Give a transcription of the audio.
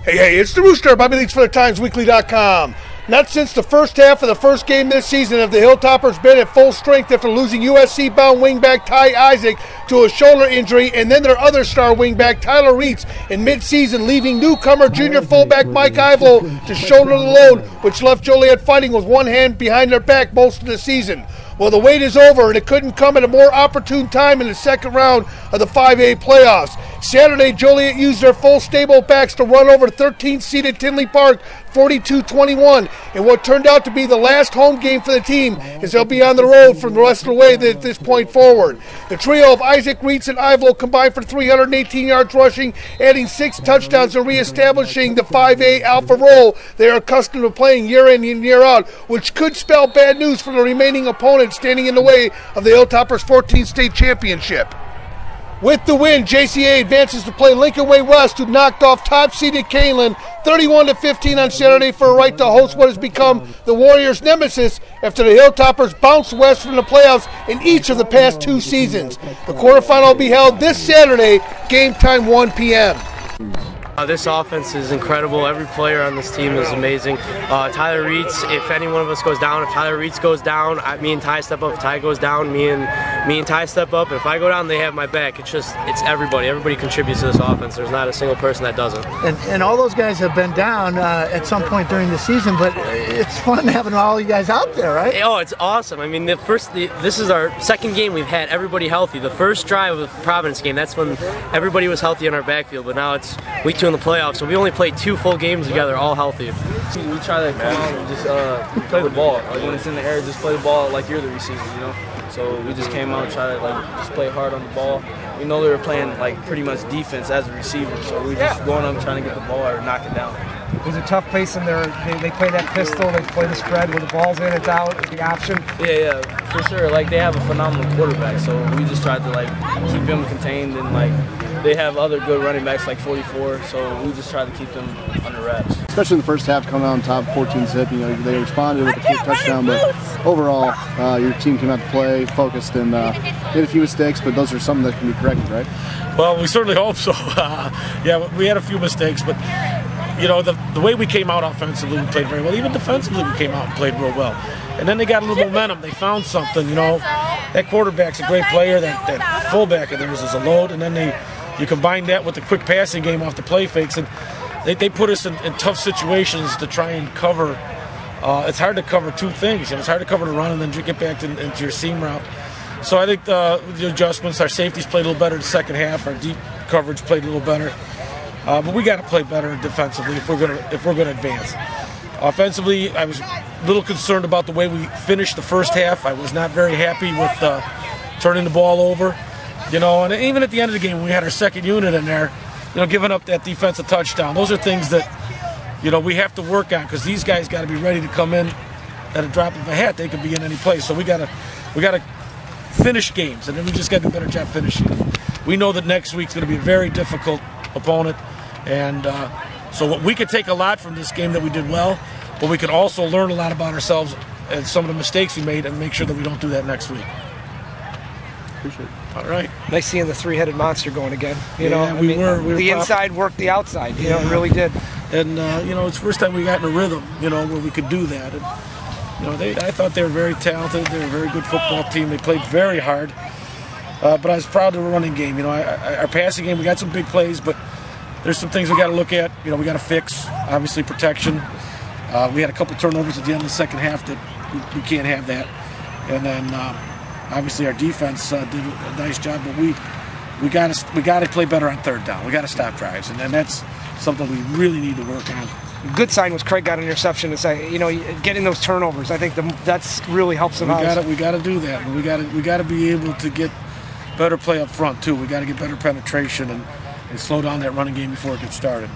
Hey, it's the Rooster, Bobby Leaks for the TimesWeekly.com. Not since the first half of the first game this season have the Hilltoppers been at full strength after losing USC-bound wingback Ty Isaac to a shoulder injury, and then their other star wingback Tyler Reitz in mid-season, leaving newcomer junior fullback Mike Ivlo to shoulder the load, which left Joliet fighting with one hand behind their back most of the season. Well, the wait is over, and it couldn't come at a more opportune time in the second round of the 5A playoffs. Saturday, Joliet used their full stable backs to run over 13th-seeded Tinley Park 42-21 in what turned out to be the last home game for the team, as they'll be on the road from the rest of the way at this point forward. The trio of Isaac, Reitz, and Ivlo combined for 318 yards rushing, adding 6 touchdowns and reestablishing the 5A alpha role they are accustomed to playing year in and year out, which could spell bad news for the remaining opponents standing in the way of the Hilltoppers' 14th state championship. With the win, JCA advances to play Lincoln Way West, who knocked off top-seeded Canelan 31-15 on Saturday for a right to host what has become the Warriors' nemesis after the Hilltoppers bounced west from the playoffs in each of the past 2 seasons. The quarterfinal will be held this Saturday, game time 1 p.m. This offense is incredible. Every player on this team is amazing. Tyler Reitz, if any one of us goes down, if Tyler Reitz goes down, me and Ty step up. If Ty goes down, me and Ty step up. If I go down, they have my back. It's everybody. Everybody contributes to this offense. There's not a single person that doesn't. And all those guys have been down at some point during the season, but it's fun having all you guys out there, right? Oh, it's awesome. I mean, this is our second game we've had everybody healthy. The first drive of the Providence game, that's when everybody was healthy in our backfield, but now it's week 2 in the playoffs, so we only played 2 full games together, all healthy. We try to come out and just play the ball. Like when it's in the air, just play the ball like you're the receiver, you know? So we just came out and tried to just play hard on the ball. We know they were playing pretty much defense as a receiver, so we just going up trying to get the ball or knock it down. It was a tough place in there. They play that pistol, they play the spread where the ball's in, it's out, the option. Yeah, for sure. They have a phenomenal quarterback, so we just tried to keep him contained, and they have other good running backs like 44, so we just tried to keep them under wraps. Especially in the first half, coming out on top 14-zip, they responded with a quick touchdown, but overall, your team came out to play, focused, and made a few mistakes, but those are some that can be corrected, right? Well, we certainly hope so. Yeah, we had a few mistakes, but you know, the way we came out offensively, we played very well. Even defensively, we came out and played real well. And then they got a little momentum. They found something, you know. That quarterback's a great player. That fullback of theirs is a load. And then you combine that with the quick passing game off the play fakes. And they put us in tough situations to try and cover. It's hard to cover 2 things. It's hard to cover the run and then get back into your seam route. So I think the adjustments, our safeties played a little better in the second half. Our deep coverage played a little better. But we got to play better defensively if we're gonna advance. Offensively, I was a little concerned about the way we finished the first half. I was not very happy with turning the ball over, you know. And even at the end of the game, when we had our second unit in there, you know, giving up that defensive touchdown. Those are things that, you know, we have to work on, because these guys got to be ready to come in at a drop of a hat. They could be in any place. So we gotta finish games, and then we just got to do a better job finishing. We know that next week's going to be a very difficult opponent. And so we could take a lot from this game that we did well, but we could also learn a lot about ourselves and some of the mistakes we made and make sure that we don't do that next week. Appreciate it. All right. Nice seeing the 3-headed monster going again. You know, we were the inside worked the outside. You know, it really did. And you know, it's the first time we got in a rhythm, you know, where we could do that. And you know, I thought they were very talented. They were a very good football team. They played very hard. But I was proud of the running game. You know, our passing game, we got some big plays, but there's some things we got to look at. You know, we got to fix. Obviously, protection. We had a couple turnovers at the end of the second half that we can't have that. And then obviously our defense did a nice job, but we got to play better on third down. We got to stop drives, and that's something we really need to work on. Good sign was Craig got an interception to say, you know, getting those turnovers. I think that's really helps them out. We got to do that. And we got to be able to get better play up front too. We got to get better penetration and slow down that running game before it gets started.